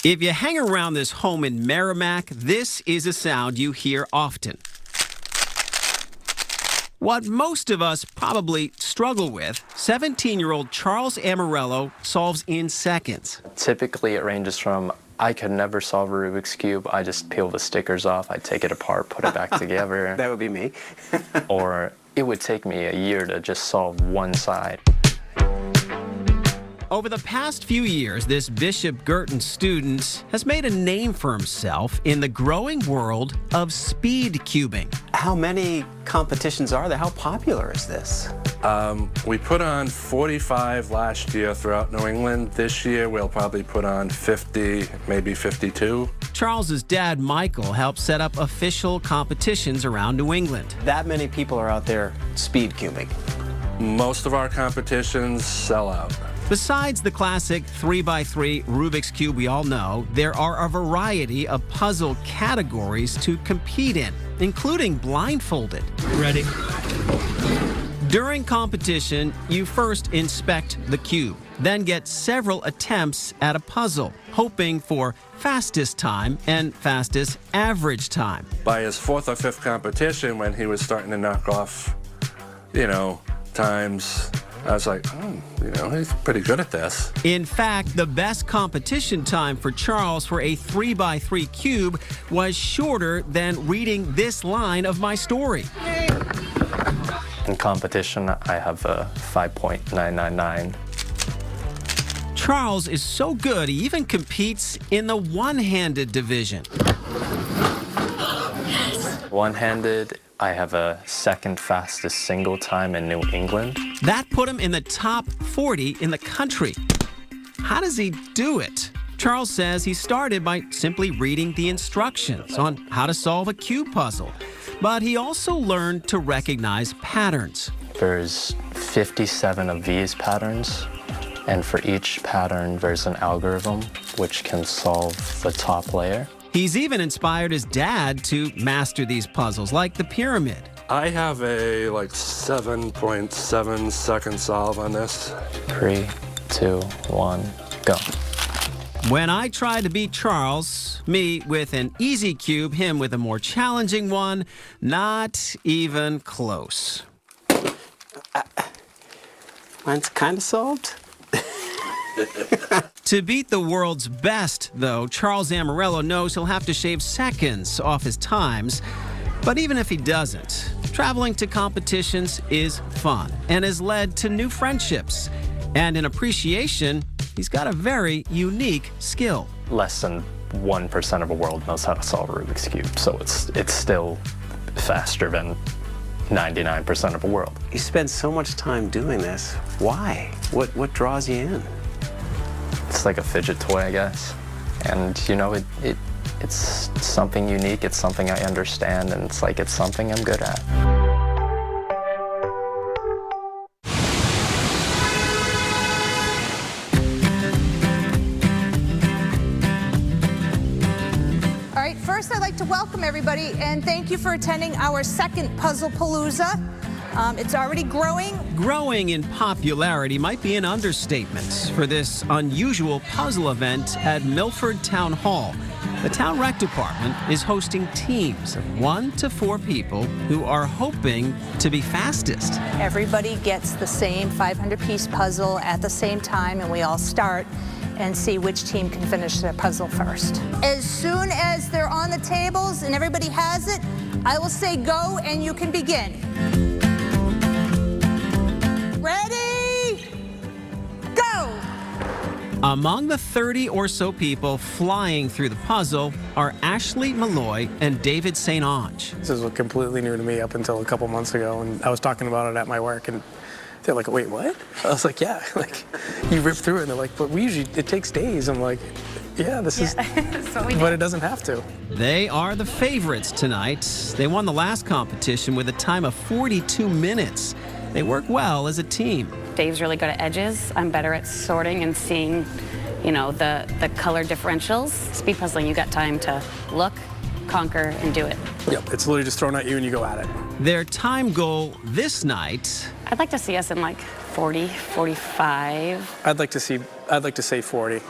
If you hang around this home in Merrimack, this is a sound you hear often. What most of us probably struggle with, 17-year-old Charles Amarello solves in seconds. Typically, it ranges from, I could never solve a Rubik's Cube, I just peel the stickers off, I take it apart, put it back together. That would be me. Or it would take me a year to just solve one side. Over the past few years, this Bishop Girton student has made a name for himself in the growing world of speed cubing. How many competitions are there? How popular is this? We put on 45 last year throughout New England. This year we'll probably put on 50, maybe 52. Charles's dad, Michael, helped set up official competitions around New England. That many people are out there speed cubing. Most of our competitions sell out. Besides the classic 3x3 Rubik's Cube we all know, there are a variety of puzzle categories to compete in, including blindfolded. Ready? During competition, you first inspect the cube, then get several attempts at a puzzle, hoping for fastest time and fastest average time. By his fourth or fifth competition, when he was starting to knock off, times, I was like, he's pretty good at this. In fact, the best competition time for Charles for a 3x3 cube was shorter than reading this line of my story. In competition, I have a 5.999. Charles is so good, he even competes in the one-handed division. One-handed, I have a second fastest single time in New England. That put him in the top 40 in the country. How does he do it? Charles says he started by simply reading the instructions on how to solve a cube puzzle. But he also learned to recognize patterns. There's 57 of these patterns, and for each pattern, there's an algorithm which can solve the top layer. He's even inspired his dad to master these puzzles, like the pyramid. I have a 7.7 second solve on this. 3, 2, 1, go. When I tried to beat Charles, me with an easy cube, him with a more challenging one, not even close. Mine's kind of solved. To beat the world's best, though, Charles Amarello knows he'll have to shave seconds off his times. But even if he doesn't, traveling to competitions is fun and has led to new friendships. And in appreciation, he's got a very unique skill. Less than 1% of the world knows how to solve a Rubik's Cube, so it's still faster than 99% of the world. You spend so much time doing this. Why? What draws you in? It's like a fidget toy, I guess. And, it's something unique, it's something I understand, and it's something I'm good at. All right, first I'd like to welcome everybody and thank you for attending our second Puzzle Palooza. It's already growing. Growing in popularity might be an understatement for this unusual puzzle event at Milford Town Hall. The Town Rec Department is hosting teams of 1 to 4 people who are hoping to be fastest. Everybody gets the same 500-piece puzzle at the same time, and we all start and see which team can finish their puzzle first. As soon as they're on the tables and everybody has it, I will say go and you can begin. Ready? Go! Among the 30 or so people flying through the puzzle are Ashley Malloy and David St. Onge. This is completely new to me up until a couple months ago, and I was talking about it at my work, and they're like, wait, what? I was like, yeah, you rip through it, and they're like, but it takes days. I'm like, yeah, this is, but it doesn't have to. They are the favorites tonight. They won the last competition with a time of 42 minutes. They work well as a team. Dave's really good at edges. I'm better at sorting and seeing, the color differentials. Speed puzzling, you got time to look, conquer, and do it. Yep, it's literally just thrown at you and you go at it. Their time goal this night... I'd like to see us in 40, 45. I'd like to say 40.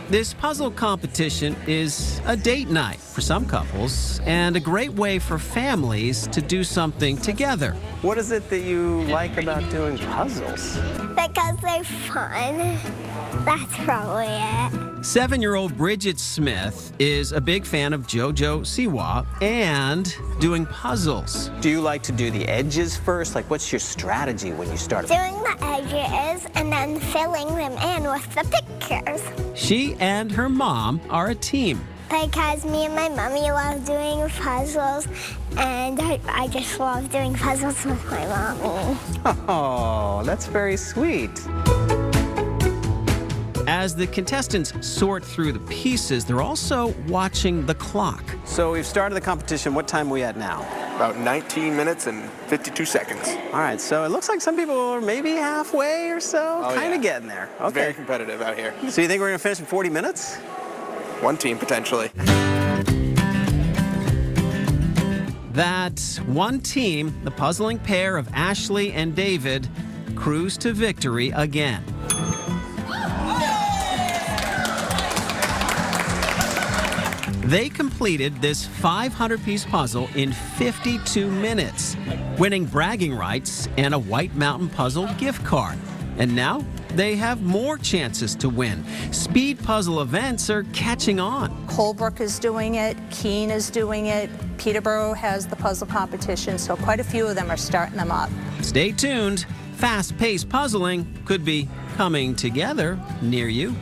This puzzle competition is a date night for some couples and a great way for families to do something together. What is it that you like about doing puzzles? Because they're fun. That's probably it. 7-year-old Bridget Smith is a big fan of JoJo Siwa and doing puzzles. Do you like to do the edges first? Like, what's your strategy when you start? Doing the edges and then filling them in with the pictures. She and her mom are a team. Because me and my mommy love doing puzzles, and I just love doing puzzles with my mommy. Oh, that's very sweet. As the contestants sort through the pieces, they're also watching the clock. So we've started the competition. What time are we at now? About 19 minutes and 52 seconds. All right, so it looks like some people are maybe halfway or so, kind of getting there. It's very competitive out here. So you think we're gonna finish in 40 minutes? One team, potentially. That one team, the puzzling pair of Ashley and David, cruised to victory again. They completed this 500-piece puzzle in 52 minutes, winning bragging rights and a White Mountain Puzzle gift card. And now they have more chances to win. Speed puzzle events are catching on. Colebrook is doing it, Keene is doing it, Peterborough has the puzzle competition, so quite a few of them are starting them up. Stay tuned. Fast-paced puzzling could be coming together near you.